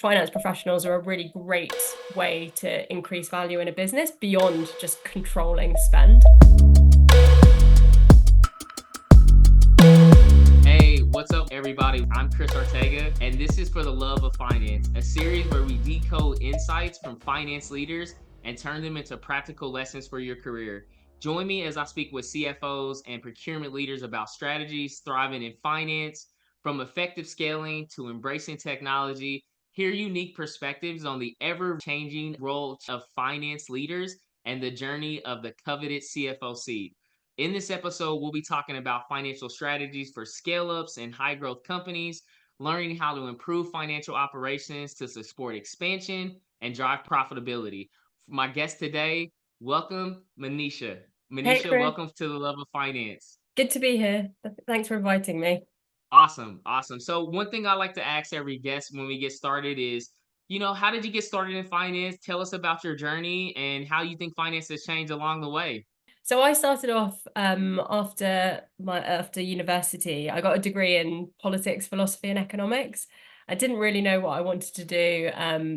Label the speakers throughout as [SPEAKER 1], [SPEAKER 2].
[SPEAKER 1] finance professionals are a really great way to increase value in a business beyond just controlling spend.
[SPEAKER 2] Hey, what's up, everybody? I'm Chris Ortega, and this is For the Love of Finance, a series where we decode insights from finance leaders and turn them into practical lessons for your career. Join me as I speak with CFOs and procurement leaders about strategies thriving in finance, from effective scaling to embracing technology. Hear unique perspectives on the ever changing role of finance leaders and the journey of the coveted CFO seat. In this episode, we'll be talking about financial strategies for scale ups and high growth companies, learning how to improve financial operations to support expansion and drive profitability. For my guest today, welcome Manisha.
[SPEAKER 1] Hey,
[SPEAKER 2] Manisha,
[SPEAKER 1] Chris.
[SPEAKER 2] welcome to the Love of Finance.
[SPEAKER 1] Good to be here. Thanks for inviting me.
[SPEAKER 2] Awesome, awesome. So, one thing I like to ask every guest when we get started is, how did you get started in finance? Tell us about your journey and how you think finance has changed along the way.
[SPEAKER 1] So I started off after university. I got a degree in politics, philosophy, and economics. I didn't really know what I wanted to do,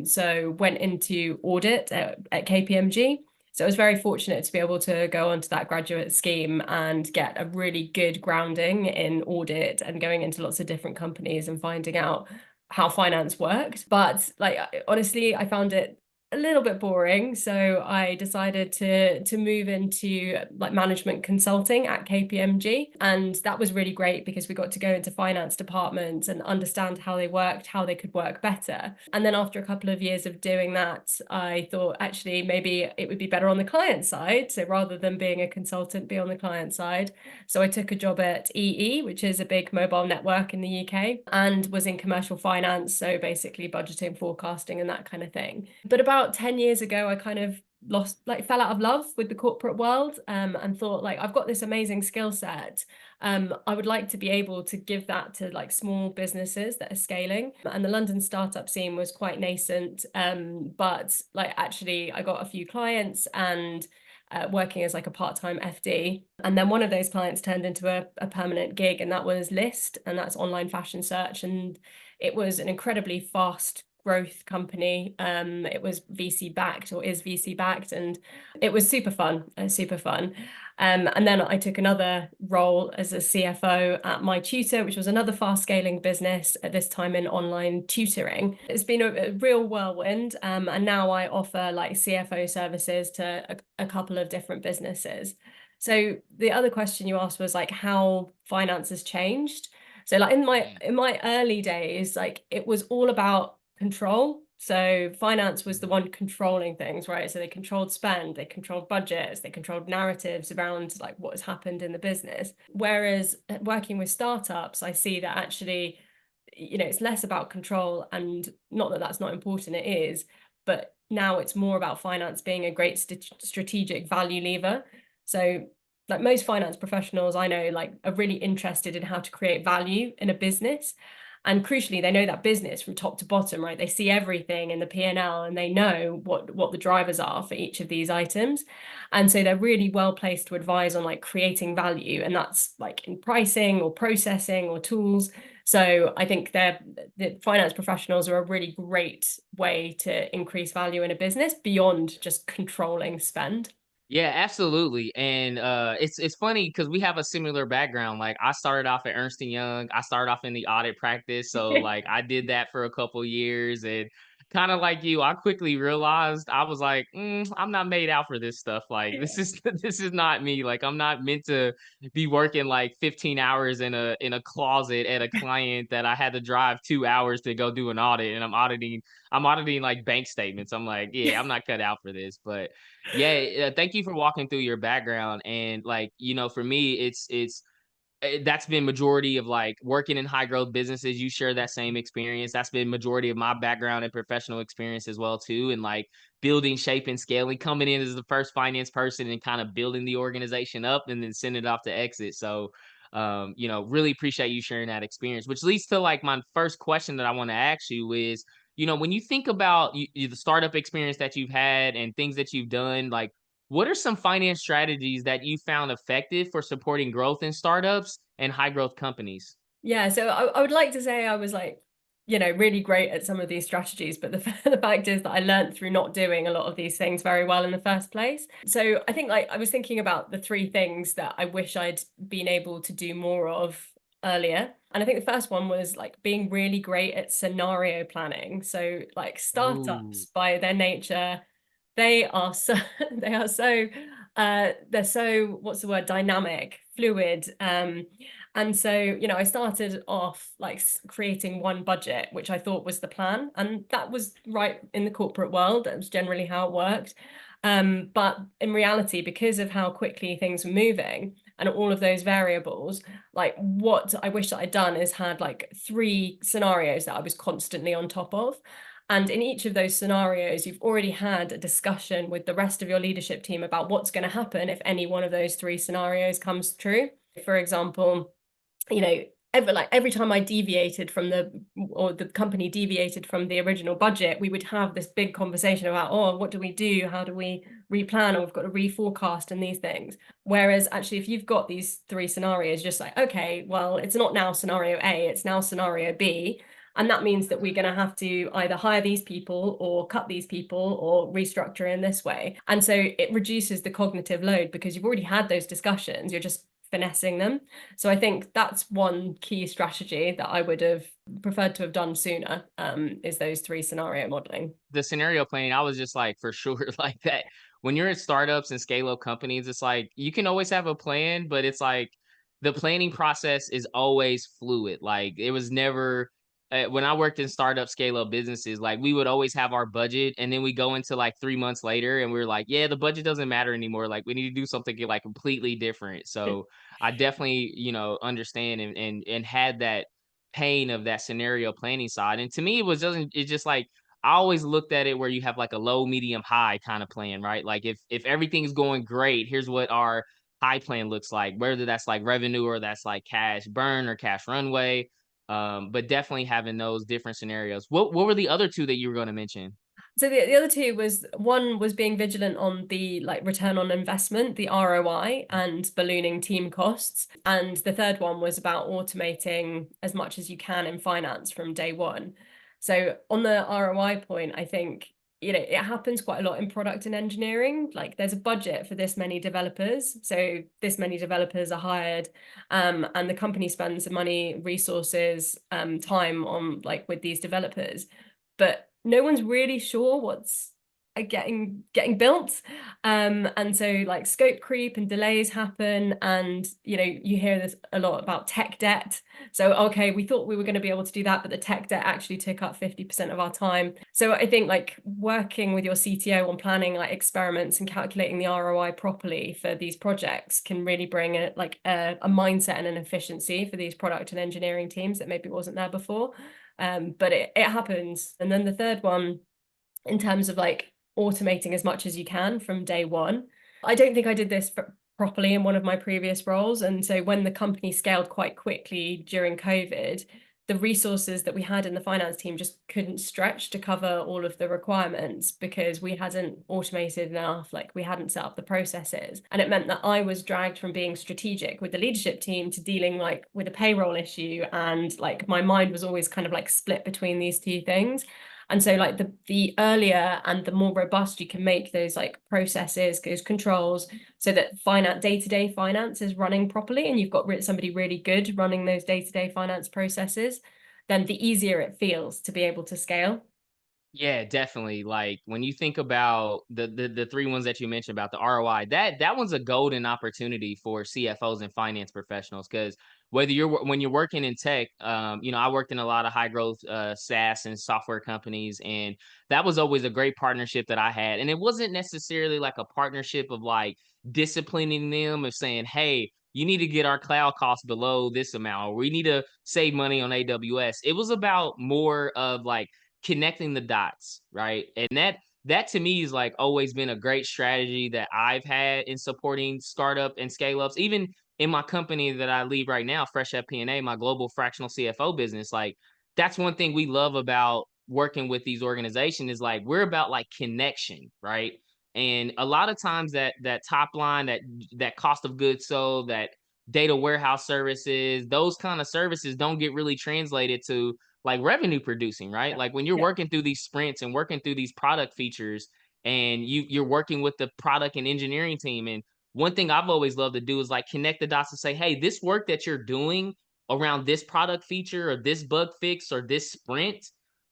[SPEAKER 1] so went into audit at KPMG. So I was very fortunate to be able to go onto that graduate scheme and get a really good grounding in audit and going into lots of different companies and finding out how finance worked. But like honestly, I found it a little bit boring, so I decided to move into like management consulting at KPMG, and that was really great because we got to go into finance departments and understand how they worked, how they could work better. And then after a couple of years of doing that, I thought actually maybe it would be better on the client side, so rather than being a consultant, be on the client side. So I took a job at EE, which is a big mobile network in the UK, and was in commercial finance, so basically budgeting, forecasting, and that kind of thing. But about 10 years ago, I kind of fell out of love with the corporate world, and thought like I've got this amazing skill set. I would like to be able to give that to like small businesses that are scaling. And the London startup scene was quite nascent, but like actually I got a few clients and working as like a part-time FD. And then one of those clients turned into a permanent gig, and that was List, and that's online fashion search. And it was an incredibly fast growth company. It was VC backed, or is VC backed, and it was super fun, super fun. And then I took another role as a CFO at my tutor, which was another fast scaling business, at this time in online tutoring. It's been a real whirlwind. And now I offer like CFO services to a couple of different businesses. So the other question you asked was like how finance has changed. So like in my
[SPEAKER 2] Mm,
[SPEAKER 1] in my early days, like it was all about control. So finance was the
[SPEAKER 2] mhm.
[SPEAKER 1] one controlling things, right? So they controlled spend, they controlled budgets, they controlled narratives around like what has happened in the business. Whereas working with startups, I see that actually, it's less about control, and not that that's not important, it is, but now it's more about finance being a great strategic value lever. So like most finance professionals I know like are really interested in how to create value in a business, and crucially they know that business from top to bottom, right? They see everything in the P&L, and they know what the drivers are for each of these items, and so they're really well placed to advise on like creating value, and that's like in pricing or processing or tools. So I think the finance professionals are a really great way to increase value in a business beyond just controlling spend.
[SPEAKER 2] Yeah, absolutely. And it's funny because we have a similar background. Like I started off at Ernst and Young. I started off in the audit practice. So like I did that for a couple years, and kind of like you, I quickly realized I was like, I'm not made out for this stuff. Like
[SPEAKER 1] Yeah.
[SPEAKER 2] this is this is not me. Like I'm not meant to be working like 15 hours in a closet at a client that I had to drive 2 hours to go do an audit, and I'm auditing like bank statements. I'm like, yeah, I'm not cut out for this. But yeah, thank you for walking through your background. And like, for me, that's been majority of like working in high growth businesses. You share that same experience. That's been majority of my background and professional experience as well too. And like building, shaping, scaling, coming in as the first finance person and kind of building the organization up and then sending it off to exit. So really appreciate you sharing that experience, which leads to like my first question that I want to ask you is, when you think about the startup experience that you've had and things that you've done, like what are some finance strategies that you found effective for supporting growth in startups and high growth companies?
[SPEAKER 1] Yeah, so I would like to say I was like really great at some of these strategies, but the fact is that I learned through not doing a lot of these things very well in the first place. So I think like I was thinking about the three things that I wish I'd been able to do more of earlier. And I think the first one was like being really great at scenario planning. So like
[SPEAKER 2] Ooh.
[SPEAKER 1] startups by their nature, they are so they are so they're so, what's the word, dynamic, fluid. And so, I started off like creating one budget, which I thought was the plan. And that was right in the corporate world. That was generally how it worked. But in reality, because of how quickly things were moving and all of those variables, like what I wish that I'd done is had like three scenarios that I was constantly on top of. And in each of those scenarios, you've already had a discussion with the rest of your leadership team about what's going to happen if any one of those three scenarios comes true. For example, every time I deviated from the company deviated from the original budget, we would have this big conversation about, oh, what do we do? How do we replan? Or we've got to reforecast and these things. Whereas actually, if you've got these three scenarios, just like, okay, well, it's not now scenario A, it's now scenario B. And that means that we're going to have to either hire these people or cut these people or restructure in this way. And so it reduces the cognitive load because you've already had those discussions. You're just finessing them. So I think that's one key strategy that I would have preferred to have done sooner, is those three scenario modeling.
[SPEAKER 2] The scenario planning, I was just like, for sure, like that. When you're in startups and scale up companies, it's like you can always have a plan, but it's like the planning process is always fluid. Like it was never when I worked in startup scale up businesses, like we would always have our budget, and then we go into like 3 months later, and we are like, yeah, the budget doesn't matter anymore. Like we need to do something like completely different. So I definitely, understand and had that pain of that scenario planning side. And to me, it's just like I always looked at it where you have like a low, medium, high kind of plan, right? Like if everything's going great, here's what our high plan looks like, whether that's like revenue or that's like cash burn or cash runway. But definitely having those different scenarios. What were the other two that you were going to mention?
[SPEAKER 1] So the other two was, one was being vigilant on the like return on investment, the ROI, and ballooning team costs. And the third one was about automating as much as you can in finance from day one. So on the ROI point, I think, it happens quite a lot in product and engineering. Like there's a budget for this many developers. So this many developers are hired, and the company spends the money, resources, time on like with these developers, but no one's really sure what's getting built. And so like scope creep and delays happen, and you hear this a lot about tech debt. So okay, we thought we were going to be able to do that, but the tech debt actually took up 50% of our time. So I think like working with your CTO on planning like experiments and calculating the ROI properly for these projects can really bring a mindset and an efficiency for these product and engineering teams that maybe wasn't there before. But it happens. And then the third one, in terms of like automating as much as you can from day one, I don't think I did this properly in one of my previous roles. And so when the company scaled quite quickly during COVID, the resources that we had in the finance team just couldn't stretch to cover all of the requirements because we hadn't automated enough, like we hadn't set up the processes. And it meant that I was dragged from being strategic with the leadership team to dealing like with a payroll issue. And like my mind was always kind of like split between these two things. And so like the earlier and the more robust you can make those like processes, those controls, so that day-to-day finance is running properly, and you've got somebody really good running those day-to-day finance processes, then the easier it feels to be able to scale.
[SPEAKER 2] Yeah, definitely. Like when you think about the three ones that you mentioned about the ROI, that one's a golden opportunity for CFOs and finance professionals because whether when you're working in tech, I worked in a lot of high growth SaaS and software companies, and that was always a great partnership that I had. And it wasn't necessarily like a partnership of like disciplining them of saying, hey, you need to get our cloud costs below this amount, or we need to save money on AWS. It was about more of like connecting the dots, right? And that to me is like always been a great strategy that I've had in supporting startup and scale ups. Even in my company that I lead right now, Fresh FP&A, my global fractional CFO business, like that's one thing we love about working with these organizations is like we're about like connection, right? And a lot of times that top line, that cost of goods sold, that data warehouse services, those kind of services don't get really translated to like revenue producing, right?
[SPEAKER 1] Yeah.
[SPEAKER 2] Like when you're
[SPEAKER 1] Yeah.
[SPEAKER 2] working through these sprints and working through these product features, and you're working with the product and engineering team. And one thing I've always loved to do is like connect the dots and say, hey, this work that you're doing around this product feature or this bug fix or this sprint,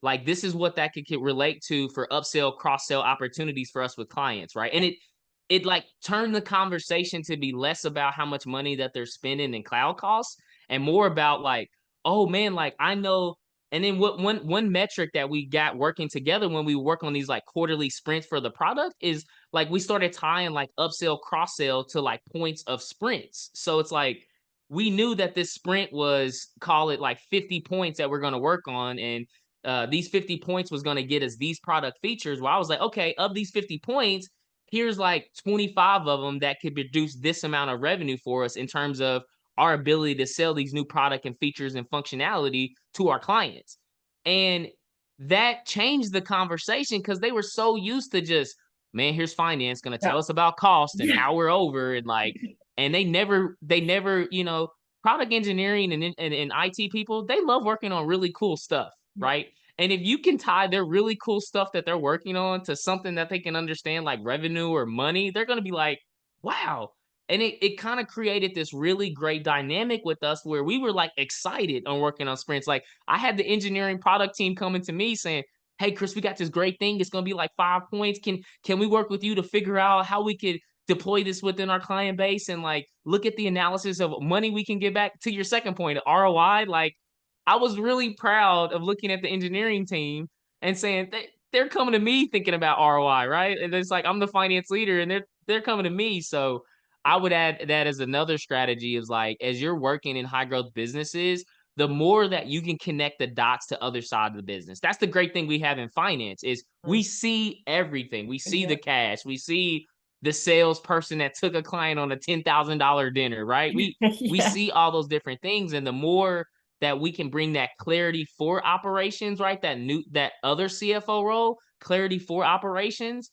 [SPEAKER 2] like this is what that could relate to for upsell, cross sell opportunities for us with clients, right? And it like turned the conversation to be less about how much money that they're spending in cloud costs and more about like, oh man, like I know. And then what one metric that we got working together when we work on these like quarterly sprints for the product is like we started tying like upsell, cross sell to like points of sprints. So it's like we knew that this sprint was, call it like 50 points that we're going to work on, and these 50 points was going to get us these product features. Where I was like, okay, of these 50 points, here's like 25 of them that could produce this amount of revenue for us in terms of our ability to sell these new product and features and functionality to our clients. And that changed the conversation because they were so used to just, man, here's finance going to
[SPEAKER 1] Yeah.
[SPEAKER 2] tell us about cost and
[SPEAKER 1] Yeah.
[SPEAKER 2] how we're over. And like, and they never, product engineering and IT people, they love working on really cool stuff,
[SPEAKER 1] Yeah.
[SPEAKER 2] right? And if you can tie their really cool stuff that they're working on to something that they can understand, like revenue or money, they're going to be like, wow. And it kind of created this really great dynamic with us where we were like excited on working on sprints. Like I had the engineering product team coming to me saying, hey, Chris, we got this great thing. It's going to be like 5 points. Can we work with you to figure out how we could deploy this within our client base and like look at the analysis of money we can get back? To your second point, ROI. Like I was really proud of looking at the engineering team and saying they're coming to me thinking about ROI, right? And it's like I'm the finance leader and they're coming to me. So I would add that as another strategy is like as you're working in high growth businesses, the more that you can connect the dots to other side of the business. That's the great thing we have in finance is we see everything. We see
[SPEAKER 1] Yeah.
[SPEAKER 2] the cash. We see the salesperson that took a client on a $10,000 dinner, right? We
[SPEAKER 1] Yeah.
[SPEAKER 2] see all those different things, and the more that we can bring that clarity for operations, right? That other CFO role, clarity for operations,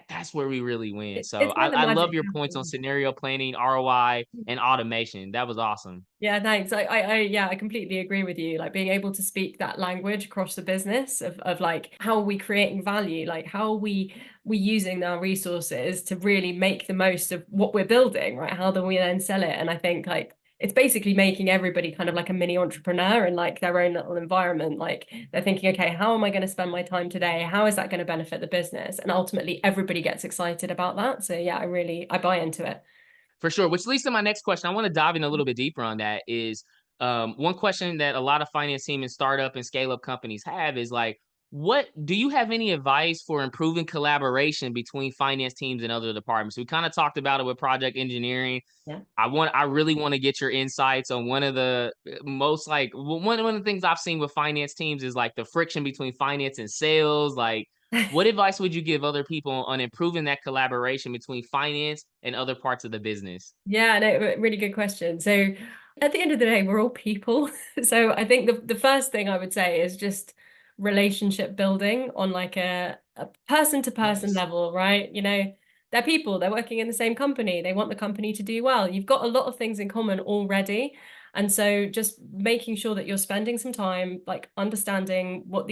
[SPEAKER 2] that's where we really win. So
[SPEAKER 1] It's where the
[SPEAKER 2] I
[SPEAKER 1] magic
[SPEAKER 2] love your points on
[SPEAKER 1] happens.
[SPEAKER 2] scenario planning, ROI, and automation. That was awesome.
[SPEAKER 1] Yeah, thanks. Yeah, I completely agree with you. Like being able to speak that language across the business of like how are we creating value, like how are we using our resources to really make the most of what we're building, right? How do we then sell it? And I think like it's basically making everybody kind of like a mini entrepreneur in like their own little environment. Like they're thinking, okay, how am I going to spend my time today? How is that going to benefit the business? And ultimately everybody gets excited about that. So yeah, I buy into it.
[SPEAKER 2] For sure. Which leads to my next question. I want to dive in a little bit deeper on that. Is one question that a lot of finance team and startup and scale up companies have is like, what do you have any advice for improving collaboration between finance teams and other departments? We kind of talked about it with project engineering.
[SPEAKER 1] Yeah.
[SPEAKER 2] I really want to get your insights on one of the most like one of the things I've seen with finance teams is like the friction between finance and sales. Like, what advice would you give other people on improving that collaboration between finance and other parts of the business?
[SPEAKER 1] Yeah, no, really good question. So at the end of the day, we're all people. So I think the first thing I would say is just relationship building on like a person to person
[SPEAKER 2] Nice.
[SPEAKER 1] level, right? You know, they're people, they're working in the same company, they want the company to do well. You've got a lot of things in common already. And so just making sure that you're spending some time like understanding what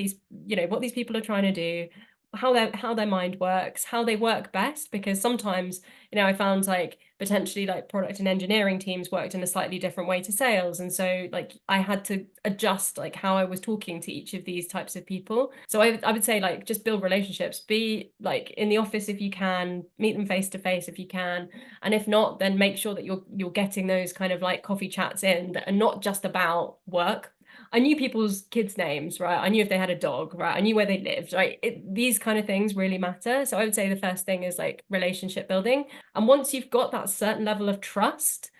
[SPEAKER 1] what these people are trying to do, how their mind works, how they work best, because sometimes I found like potentially like product and engineering teams worked in a slightly different way to sales. And so like I had to adjust like how I was talking to each of these types of people. So I would say like just build relationships, be like in the office if you can, meet them face to face if you can. And if not, then make sure that you're getting those kind of like coffee chats in that are not just about work. I knew people's kids' names, right? I knew if they had a dog, right? I knew where they lived, right? These kind of things really matter. So I would say the first thing is like relationship building. And once you've got that certain level of trust,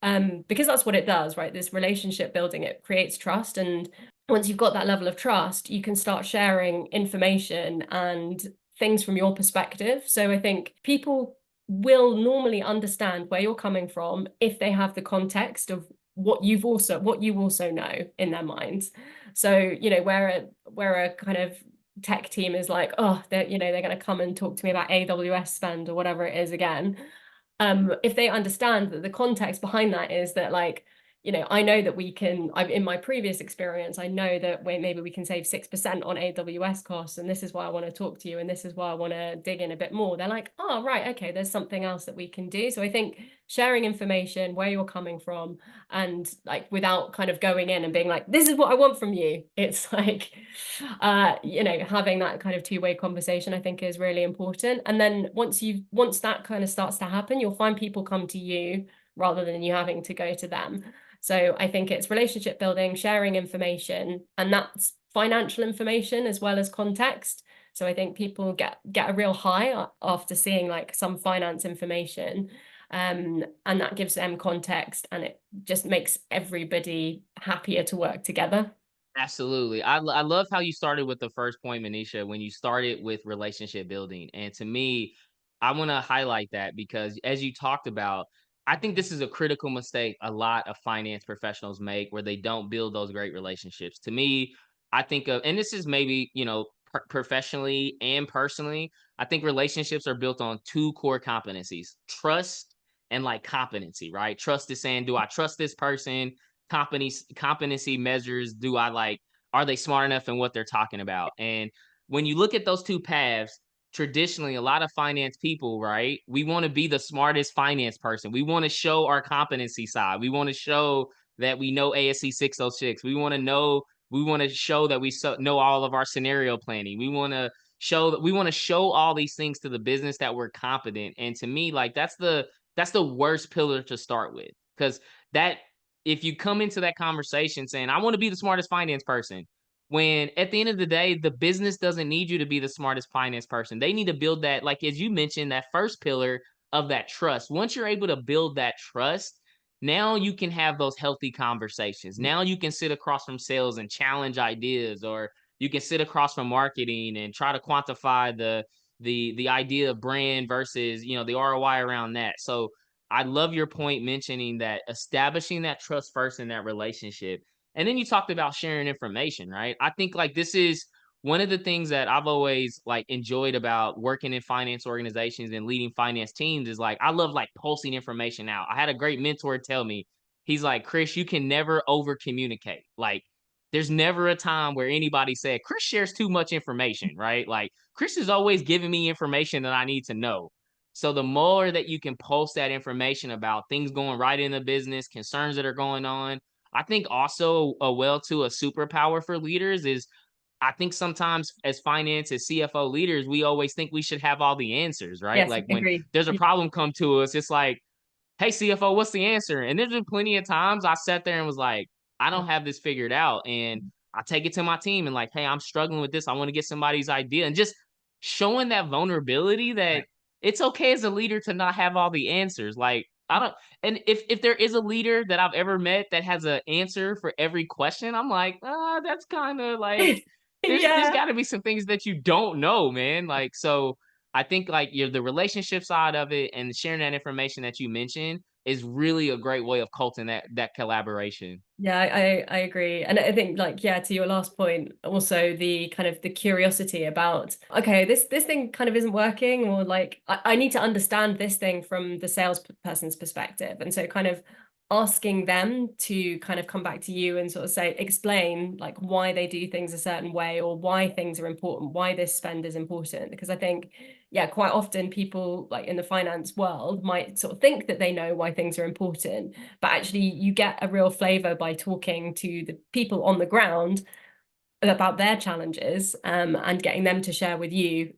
[SPEAKER 1] because that's what it does, right? This relationship building, it creates trust. And once you've got that level of trust, you can start sharing information and things from your perspective. So I think people will normally understand where you're coming from if they have the context of what you also know in their minds. So, where a kind of tech team is like, oh, they're going to come and talk to me about AWS spend or whatever it is again. If they understand that the context behind that is that like I know that I'm in my previous experience, I know that maybe we can save 6% on AWS costs, and this is why I want to talk to you, and this is why I want to dig in a bit more. They're like, oh, right, okay, there's something else that we can do. So I think sharing information, where you're coming from, and like without kind of going in and being like, this is what I want from you. It's like, having that kind of two-way conversation, I think is really important. And then once that kind of starts to happen, you'll find people come to you rather than you having to go to them. So I think it's relationship building, sharing information, and that's financial information as well as context. So I think people get a real high after seeing like some finance information, and that gives them context, and it just makes everybody happier to work together.
[SPEAKER 2] Absolutely. I love how you started with the first point, Manisha, when you started with relationship building. And to me, I want to highlight that because as you talked about, I think this is a critical mistake a lot of finance professionals make where they don't build those great relationships. To me, I think of, and this is maybe, professionally and personally, I think relationships are built on two core competencies: trust and like competency, right? Trust is saying, do I trust this person? Competency measures, do I like, are they smart enough in what they're talking about? And when you look at those two paths, traditionally a lot of finance people, right, we want to be the smartest finance person. We want to show our competency side. We want to show that we know ASC 606. We want to show that know all of our scenario planning. We want to show all these things to the business that we're competent. And to me, like that's the worst pillar to start with, because that if you come into that conversation saying, I want to be the smartest finance person, when at the end of the day, the business doesn't need you to be the smartest finance person. They need to build that, like as you mentioned, that first pillar of that trust. Once you're able to build that trust, now you can have those healthy conversations. Now you can sit across from sales and challenge ideas, or you can sit across from marketing and try to quantify the idea of brand versus, the ROI around that. So I love your point mentioning that establishing that trust first in that relationship. And then you talked about sharing information, right? I think like this is one of the things that I've always like enjoyed about working in finance organizations and leading finance teams is like I love like pulsing information out. I had a great mentor tell me, he's like, Chris, you can never over communicate. Like there's never a time where anybody said Chris shares too much information, right? Like Chris is always giving me information that I need to know. So the more that you can post that information about things going right in the business, concerns that are going on, I think also a superpower for leaders is I think sometimes as finance, as CFO leaders, we always think we should have all the answers, right?
[SPEAKER 1] Yes,
[SPEAKER 2] Like when
[SPEAKER 1] agreed.
[SPEAKER 2] there's a problem come to us, it's like, hey CFO, what's the answer? And there's been plenty of times I sat there and was like, I
[SPEAKER 1] Yeah.
[SPEAKER 2] don't have this figured out. And I take it to my team and like, hey, I'm struggling with this. I want to get somebody's idea. And just showing that vulnerability that
[SPEAKER 1] Right.
[SPEAKER 2] it's okay as a leader to not have all the answers. Like I don't, and if there is a leader that I've ever met that has an answer for every question, I'm like, that's kind of like there's
[SPEAKER 1] Yeah.
[SPEAKER 2] got to be some things that you don't know, man. Like so I think like you're the relationship side of it and sharing that information that you mentioned is really a great way of cultivating that collaboration.
[SPEAKER 1] Yeah, I agree. And I think like, yeah, to your last point, also the kind of the curiosity about, okay, this thing kind of isn't working, or like I need to understand this thing from the salesperson's perspective. And so kind of asking them to kind of come back to you and sort of say, explain like why they do things a certain way, or why things are important, why this spend is important. Because I think, yeah, quite often people like in the finance world might sort of think that they know why things are important, but actually you get a real flavor by talking to the people on the ground about their challenges, and getting them to share with you,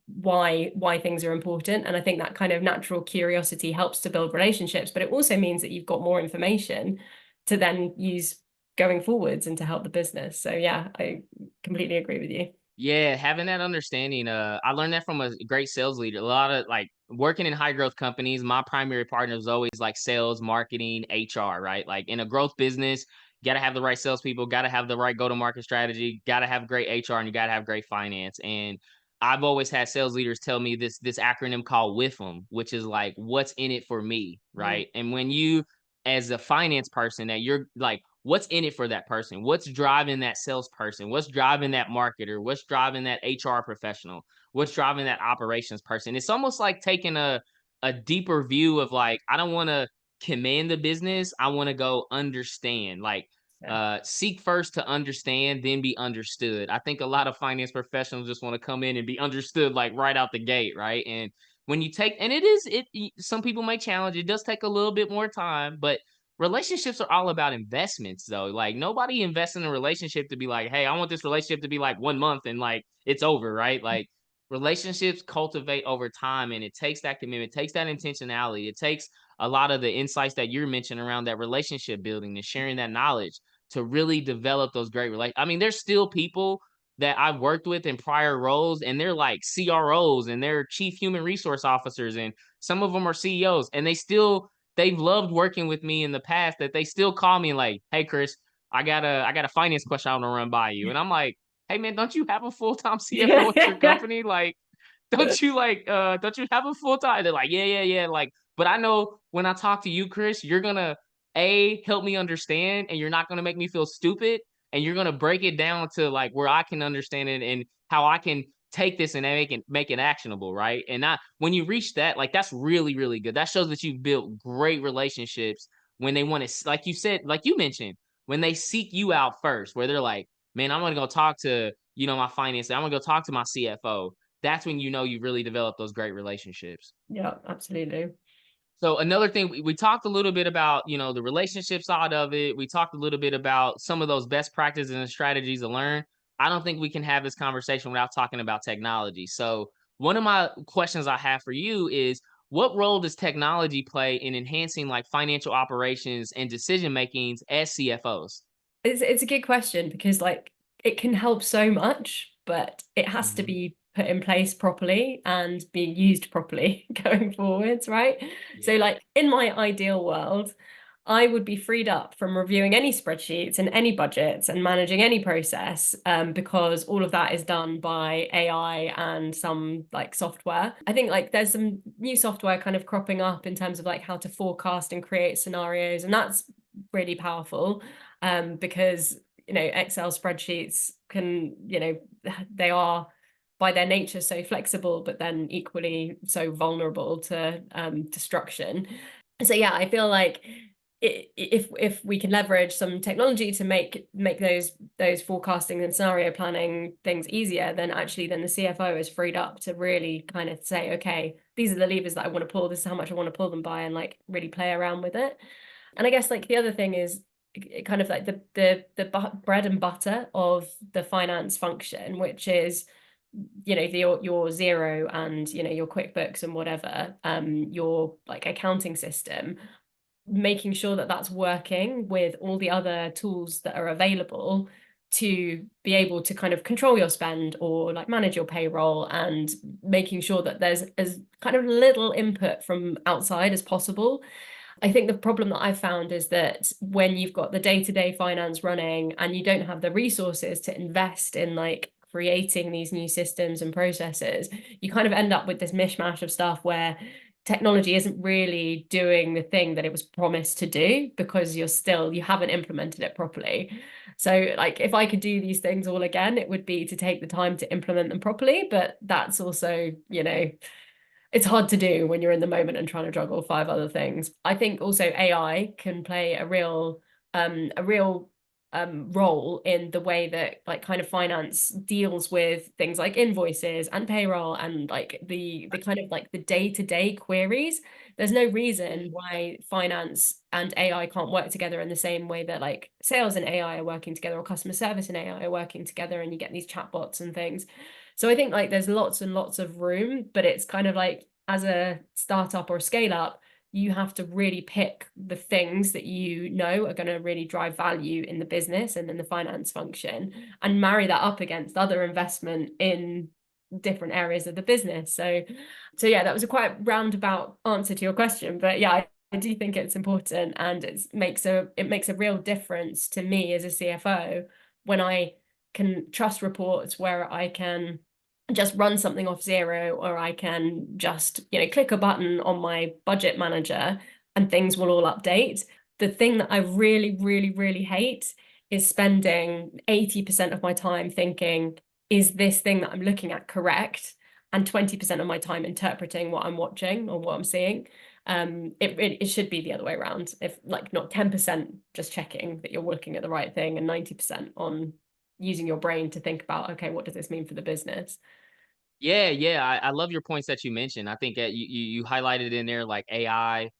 [SPEAKER 1] why things are important. And I think that kind of natural curiosity helps to build relationships, but it also means that you've got more information to then use going forwards and to help the business. So yeah, I completely agree with you.
[SPEAKER 2] Yeah, having that understanding. I learned that from a great sales leader. A lot of like working in high growth companies, my primary partner was always like sales, marketing, HR, right? Like in a growth business, you got to have the right salespeople, got to have the right go to market strategy, got to have great HR, and you got to have great finance. And I've always had sales leaders tell me this acronym called WIFM, which is like what's in it for me,
[SPEAKER 1] Mm.
[SPEAKER 2] right? And when you, as a finance person, that you're like, what's in it for that person? What's driving that salesperson? What's driving that marketer? What's driving that HR professional? What's driving that operations person? It's almost like taking a deeper view of like, I don't want to command the business. I want to go understand, like
[SPEAKER 1] Yeah.
[SPEAKER 2] seek first to understand, then be understood. I think a lot of finance professionals just want to come in and be understood like right out the gate, right? And when you take, and some people may challenge, it does take a little bit more time, but relationships are all about investments though. Like nobody invests in a relationship to be like, hey, I want this relationship to be like 1 month and like it's over, right? Like relationships cultivate over time, and it takes that commitment, it takes that intentionality, it takes a lot of the insights that you're mentioning around that relationship building and sharing that knowledge to really develop those great relationships. I mean, there's still people that I've worked with in prior roles, and they're like CROs and they're chief human resource officers, and some of them are CEOs, and they've loved working with me in the past, that they still call me like, hey Chris, I got a finance question I want to run by you. And I'm like, hey man, don't you have a full-time CFO at your
[SPEAKER 1] Yeah.
[SPEAKER 2] company? Like, don't you have a full-time? They're like, yeah. Like, but I know when I talk to you, Chris, you're gonna help me understand, and you're not gonna make me feel stupid, and you're gonna break it down to like where I can understand it and how I can take this and make it actionable, right? And not when you reach that, like that's really, really good. That shows that you've built great relationships when they want to, like you said, like you mentioned, when they seek you out first, where they're like, man, I'm gonna go talk to, my finance, I'm gonna go talk to my CFO. That's when you've really developed those great relationships.
[SPEAKER 1] Yeah, absolutely.
[SPEAKER 2] So another thing, we talked a little bit about, the relationship side of it. We talked a little bit about some of those best practices and strategies to learn. I don't think we can have this conversation without talking about technology. So one of my questions I have for you is, what role does technology play in enhancing like financial operations and decision makings as CFOs?
[SPEAKER 1] It's a good question because like it can help so much, but it has to
[SPEAKER 2] Mhm.
[SPEAKER 1] be put in place properly and being used properly going forwards, right? So
[SPEAKER 2] Yeah.
[SPEAKER 1] like in my ideal world, I would be freed up from reviewing any spreadsheets and any budgets and managing any process, because all of that is done by AI and some like software. I think like there's some new software kind of cropping up in terms of like how to forecast and create scenarios, and that's really powerful, because Excel spreadsheets can, they are by their nature so flexible, but then equally so vulnerable to destruction. So yeah, I feel like if we can leverage some technology to make those forecasting and scenario planning things easier, then actually then the CFO is freed up to really kind of say, okay, these are the levers that I want to pull, this is how much I want to pull them by, and like really play around with it. And I guess like the other thing is kind of like the bread and butter of the finance function, which is your Zero and your QuickBooks and whatever, your like accounting system, making sure that that's working with all the other tools that are available to be able to kind of control your spend or like manage your payroll, and making sure that there's as kind of little input from outside as possible. I think the problem that I've found is that when you've got the day-to-day finance running and you don't have the resources to invest in like creating these new systems and processes, you kind of end up with this mishmash of stuff where technology isn't really doing the thing that it was promised to do because you haven't implemented it properly. So like if I could do these things all again, it would be to take the time to implement them properly, but that's also, it's hard to do when you're in the moment and trying to juggle five other things. I think also AI can play a real role in the way that like kind of finance deals with things like invoices and payroll and like the kind of like the day-to-day queries. There's no reason why finance and AI can't work together in the same way that like sales and AI are working together, or customer service and AI are working together, and you get these chatbots and things. So I think like there's lots and lots of room, but it's kind of like as a startup or a scale up, you have to really pick the things that are going to really drive value in the business and in the finance function, and marry that up against other investment in different areas of the business. So yeah, that was a quite roundabout answer to your question, but yeah, I do think it's important, and it makes a real difference to me as a CFO when I can trust reports where I can just run something off Zero, or I can just, click a button on my budget manager and things will all update. The thing that I really, really, really hate is spending 80% of my time thinking, is this thing that I'm looking at correct? And 20% of my time interpreting what I'm watching or what I'm seeing. It should be the other way around. If like not 10% just checking that you're looking at the right thing and 90% on using your brain to think about, okay, what does this mean for the business?
[SPEAKER 2] Yeah, yeah, I love your points that you mentioned. I think that you highlighted in there like AI.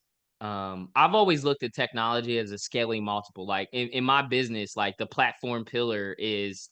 [SPEAKER 2] I've always looked at technology as a scaling multiple. Like in my business, like the platform pillar is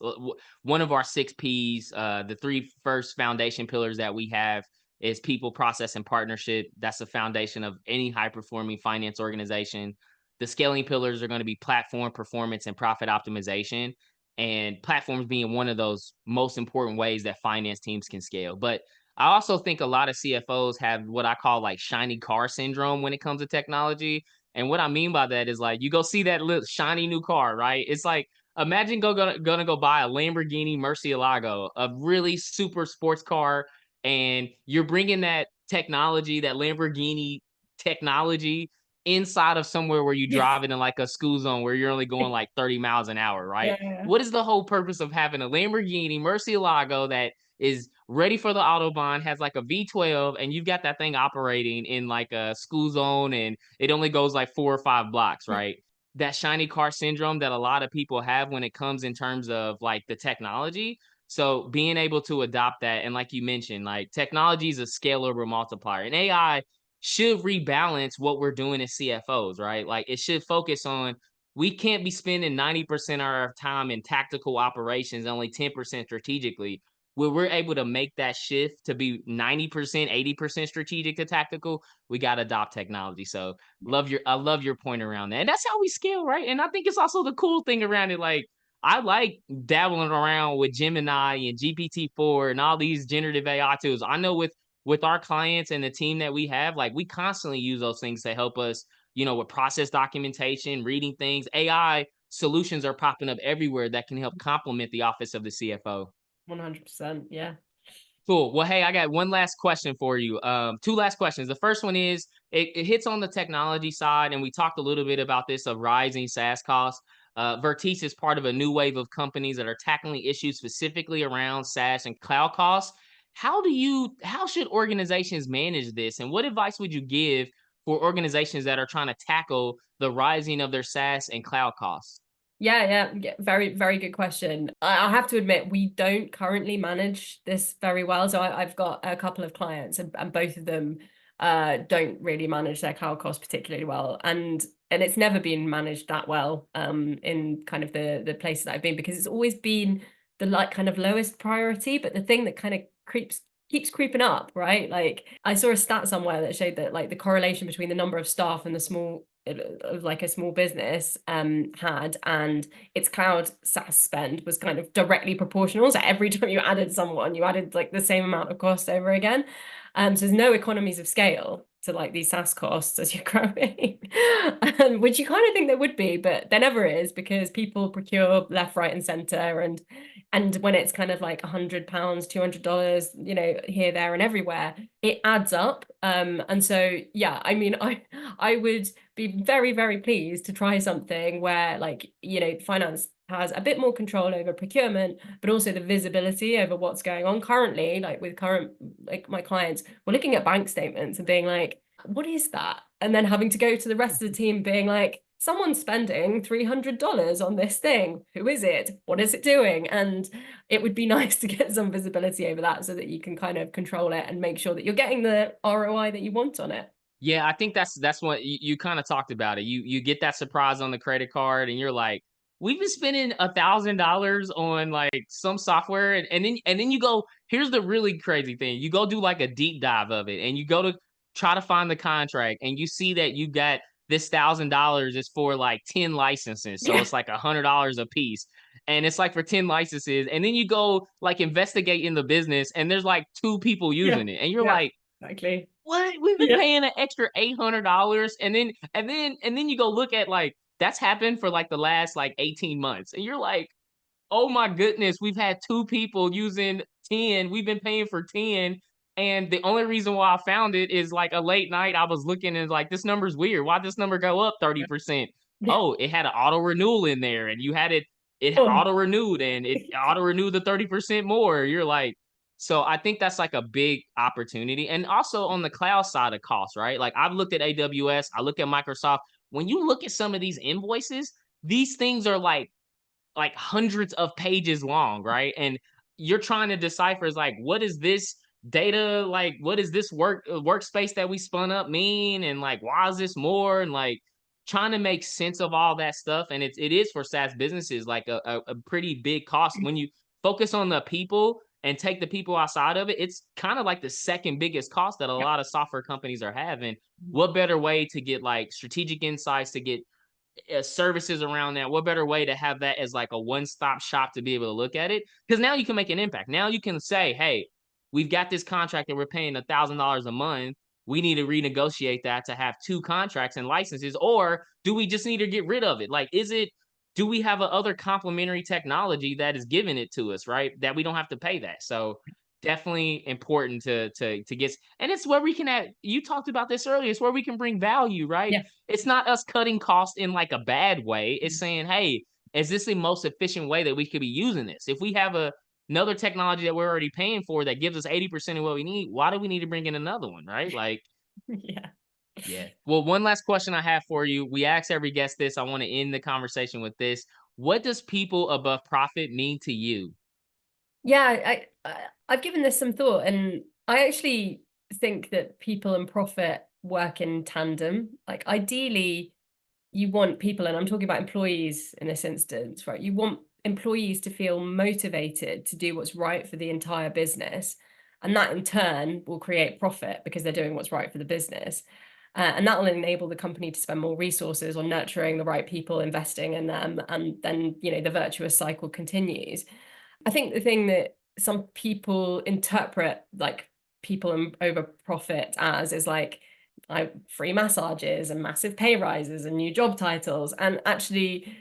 [SPEAKER 2] one of our 6 Ps. The three first foundation pillars that we have is people, process, and partnership. That's the foundation of any high performing finance organization. The scaling pillars are going to be platform, performance, and profit optimization, and platforms being one of those most important ways that finance teams can scale. But I also think a lot of CFOs have what I call like shiny car syndrome when it comes to technology. And what I mean by that is like you go see that little shiny new car, right? It's like imagine gonna go buy a Lamborghini Murcielago, a really super sports car, and you're bringing that technology, that Lamborghini technology inside of somewhere where you
[SPEAKER 1] Yeah.
[SPEAKER 2] drive it in like a school zone where you're only going like 30 miles an hour, right?
[SPEAKER 1] Yeah.
[SPEAKER 2] What is the whole purpose of having a Lamborghini Murcielago that is ready for the Autobahn, has like a V12, and you've got that thing operating in like a school zone and it only goes like 4 or 5 blocks, right? That shiny car syndrome that a lot of people have when it comes in terms of like the technology. So being able to adopt that, and like you mentioned, like technology is a scalable multiplier, and AI should rebalance what we're doing as CFOs, right? Like it should focus on we can't be spending 90% of our time in tactical operations, only 10% strategically. Where we're able to make that shift to be 90%, 80% strategic to tactical, we got to adopt technology. So I love your point around that. And that's how we scale, right? And I think it's also the cool thing around it. Like I like dabbling around with Gemini and GPT-4 and all these generative AI tools. I know with our clients and the team that we have, like we constantly use those things to help us, with process documentation, reading things. AI solutions are popping up everywhere that can help complement the office of the CFO.
[SPEAKER 1] 100%. Yeah.
[SPEAKER 2] Cool. Well, hey, I got one last question for you. Two last questions. The first one is it hits on the technology side, and we talked a little bit about this of rising SaaS costs. Vertice is part of a new wave of companies that are tackling issues specifically around SaaS and cloud costs. How should organizations manage this, and what advice would you give for organizations that are trying to tackle the rising of their SaaS and cloud costs?
[SPEAKER 1] Yeah. Very, very good question. I have to admit, we don't currently manage this very well. So I've got a couple of clients, and both of them don't really manage their cloud costs particularly well. And it's never been managed that well in kind of the places that I've been, because it's always been the like kind of lowest priority, but the thing that kind of keeps creeping up, right? Like I saw a stat somewhere that showed that like the correlation between the number of staff and the small of like a small business had, and its cloud SaaS spend was kind of directly proportional. So every time you added someone, you added like the same amount of cost over again. So there's no economies of scale to like these SaaS costs as you're growing, which you kind of think there would be, but there never is, because people procure left, right, and center, and when it's kind of like £100, $200, here, there, and everywhere, it adds up. And so yeah, I mean, I would be very, very pleased to try something where like, finance has a bit more control over procurement, but also the visibility over what's going on currently. Like with like my clients, we're looking at bank statements and being like, what is that? And then having to go to the rest of the team being like, someone's spending $300 on this thing. Who is it? What is it doing? And it would be nice to get some visibility over that so that you can kind of control it and make sure that you're getting the ROI that you want on it.
[SPEAKER 2] Yeah, I think that's what you kind of talked about it. You get that surprise on the credit card, and you're like, we've been spending $1,000 on like some software, and then you go. Here's the really crazy thing: you go do like a deep dive of it, and you go to try to find the contract, and you see that you got this $1,000 is for like 10 licenses, so
[SPEAKER 1] Yeah.
[SPEAKER 2] it's like $100 a piece, and it's like for 10 licenses, and then you go like investigate in the business, and there's like 2 people
[SPEAKER 1] Yeah.
[SPEAKER 2] using it, and you're
[SPEAKER 1] Yeah.
[SPEAKER 2] like,
[SPEAKER 1] Exactly.
[SPEAKER 2] what? We've been
[SPEAKER 1] Yeah.
[SPEAKER 2] paying an extra $800, and then you go look at like that's happened for like the last like 18 months, and you're like, oh my goodness, we've had 2 people using 10. We've been paying for 10. And the only reason why I found it is like a late night. I was looking and like this number's weird. Why this number go up 30%?
[SPEAKER 1] Yeah.
[SPEAKER 2] Oh, it had an auto renewal in there, and you had it
[SPEAKER 1] Oh,
[SPEAKER 2] auto renewed, and it auto renewed the 30% more. You're like, So I think that's like a big opportunity. And also on the cloud side of cost, right? Like I've looked at AWS, I look at Microsoft. When you look at some of these invoices, these things are like hundreds of pages long, right? And you're trying to decipher is like, what is this data? Like, what is this workspace that we spun up mean? And like, why is this more? And like trying to make sense of all that stuff. And it is for SaaS businesses like a pretty big cost. When you focus on the people and take the people outside of it, it's kind of like the second biggest cost that a
[SPEAKER 1] Yeah.
[SPEAKER 2] lot of software companies are having. What better way to get like strategic insights, to get services around that? What better way to have that as like a one-stop shop to be able to look at it? Because now you can make an impact. Now you can say, hey, we've got this contract that we're paying $1,000 a month. We need to renegotiate that to have two contracts and licenses, or do we just need to get rid of it? Like, do we have a other complementary technology that is giving it to us, right? That we don't have to pay that. So definitely important to get, and it's where we can add, you talked about this earlier, it's where we can bring value, right?
[SPEAKER 1] Yeah.
[SPEAKER 2] It's not us cutting costs in like a bad way. It's saying, hey, is this the most efficient way that we could be using this? If we have another technology that we're already paying for that gives us 80% of what we need, why do we need to bring in another one, right? Like,
[SPEAKER 1] Yeah.
[SPEAKER 2] yeah. Well, one last question I have for you. We ask every guest this. I want to end the conversation with this. What does people above profit mean to you?
[SPEAKER 1] Yeah, I've given this some thought, and I actually think that people and profit work in tandem. Like ideally, you want people, and I'm talking about employees in this instance, right? You want employees to feel motivated to do what's right for the entire business. And that in turn will create profit because they're doing what's right for the business. And that will enable the company to spend more resources on nurturing the right people, investing in them, and then, the virtuous cycle continues. I think the thing that some people interpret like people and over profit as is like free massages and massive pay rises and new job titles. And actually,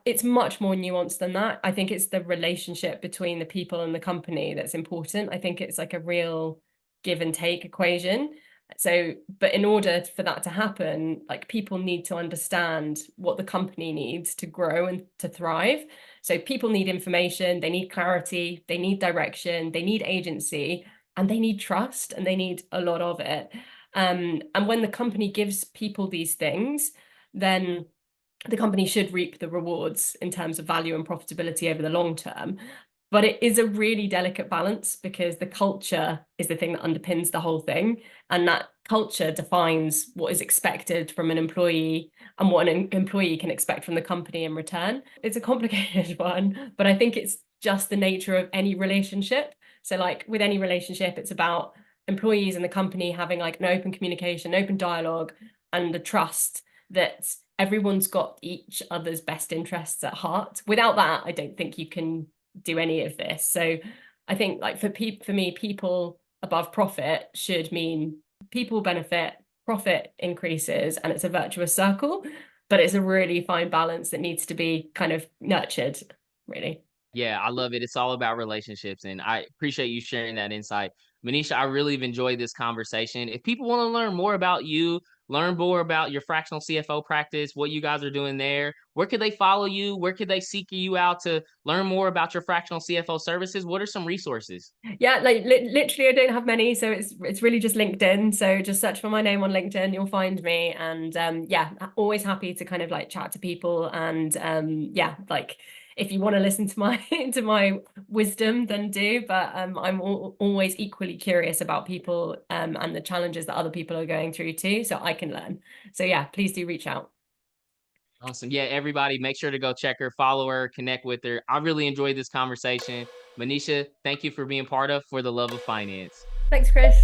[SPEAKER 1] it's much more nuanced than that. I think it's the relationship between the people and the company that's important. I think it's like a real give and take equation. So, but in order for that to happen, like people need to understand what the company needs to grow and to thrive. So people need information, they need clarity, they need direction, they need agency, and they need trust, and they need a lot of it. And when the company gives people these things, then the company should reap the rewards in terms of value and profitability over the long term. But it is a really delicate balance because the culture is the thing that underpins the whole thing. And that culture defines what is expected from an employee and what an employee can expect from the company in return. It's a complicated one, but I think it's just the nature of any relationship. So like with any relationship, it's about employees and the company having like an open communication, open dialogue, and the trust that everyone's got each other's best interests at heart. Without that, I don't think you can do any of this. So I think like for me, people above profit should mean people benefit, profit increases, and it's a virtuous circle. But it's a really fine balance that needs to be kind of nurtured, really.
[SPEAKER 2] Yeah, I love it. It's all about relationships, and I appreciate you sharing that insight. Manisha, I really have enjoyed this conversation. If people want to learn more about you, learn more about your fractional CFO practice, what you guys are doing there, where could they follow you? Where could they seek you out to learn more about your fractional CFO services? What are some resources?
[SPEAKER 1] Yeah, like literally I don't have many, so it's really just LinkedIn. So just search for my name on LinkedIn, you'll find me. And yeah, always happy to kind of like chat to people. And yeah, like if you want to listen to my to my wisdom, then do. But I'm always equally curious about people and the challenges that other people are going through too, so I can learn. So yeah, please do reach out.
[SPEAKER 2] Awesome. Yeah, everybody, make sure to go check her, follow her, connect with her. I really enjoyed this conversation. Manisha, thank you for being part of For the Love of Finance.
[SPEAKER 1] Thanks, Chris.